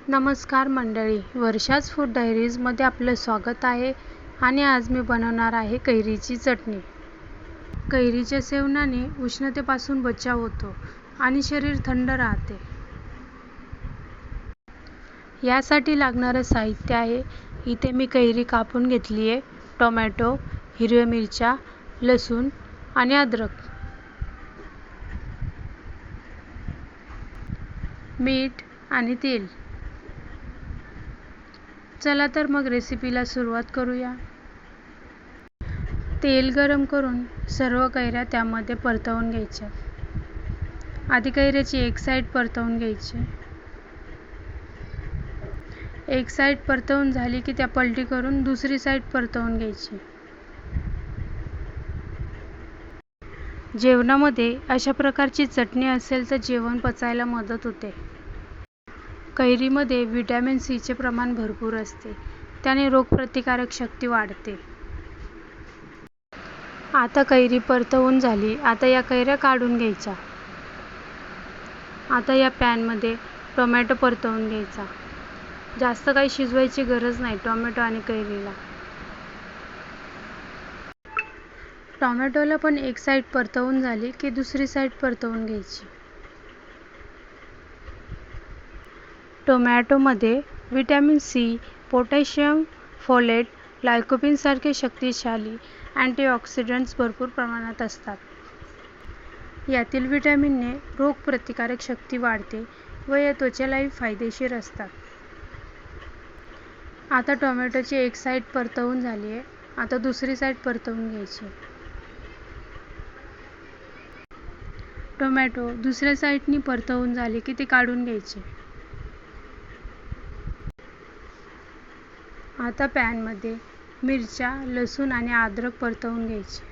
नमस्कार मंडळी, वर्षाज फूड डायरीजमध्ये आपलं स्वागत आहे. आणि आज मी बनवणार आहे कैरीची चटणी. कैरीच्या सेवनाने उष्णतेपासून बचाव होतो आणि शरीर थंड राहते. यासाठी लागणारं साहित्य आहे. इथे मी कैरी कापून घेतली आहे. टोमॅटो, हिरव्या मिरच्या, लसूण आणि अद्रक, मीठ आणि तेल. चला तर मग रेसिपीला सुरुवात करूया. तेल गरम करून सर्व कैऱ्या त्यामध्ये परतवून घ्यायच्या. आधी कैऱ्याची एक साईड परतवून घ्यायची. एक साईड परतवून झाली की त्या पलटी करून दुसरी साईड परतवून घ्यायची. जेवणामध्ये अशा प्रकारची चटणी असेल तर जेवण पचायला मदत होते. कैरीमध्ये व्हिटॅमिन सीचे प्रमाण भरपूर असते. त्याने रोगप्रतिकारक शक्ती वाढते. आता कैरी परतवून झाली. आता या कैऱ्या काढून घ्यायच्या. आता या पॅनमध्ये टोमॅटो परतवून घ्यायचा. जास्त काही शिजवायची गरज नाही टोमॅटो आणि कैरीला. टोमॅटोला पण एक साईड परतवून झाली की दुसरी साईड परतवून घ्यायची. टोमॅटोमध्ये vitamin C, potassium, folate, lycopene सारखे शक्तिशाली अँटीऑक्सिडंट्स भरपूर प्रमाणात असतात. यातील व्हिटॅमिनने रोगप्रतिकारक शक्ती वाढते व या त्वचेलाही फायदेशीर असतात. आता टोमॅटोची एक साईड परतवून झाली आहे. आता दुसरी साईड परतवून घ्यायची. टोमॅटो दुसऱ्या साईडनी परतवून झाली की ते काढून घ्यायचे. आता पॅनमध्ये मिरच्या, लसूण आणि अद्रक परतवून घ्यायचे.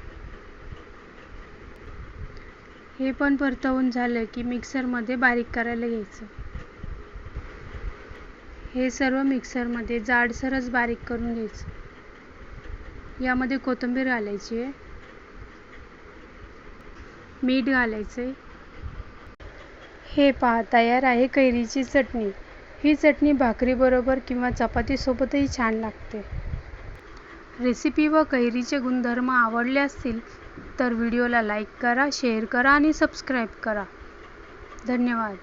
हे पण परतवून झालं की मिक्सरमध्ये बारीक करायला घ्यायचं. हे सर्व मिक्सरमध्ये जाडसरच बारीक करून घ्यायचं. यामध्ये कोथिंबीर घालायची आहे. मीठ घालायचे. हे पहा, तयार आहे कैरीची चटणी. ही चटणी भाकरीबरोबर किंवा चपातीसोबतही छान लागते. रेसिपी व कैरीचे गुणधर्म आवडले असतील तर व्हिडिओला लाईक करा, शेअर करा आणि सबस्क्राईब करा. धन्यवाद.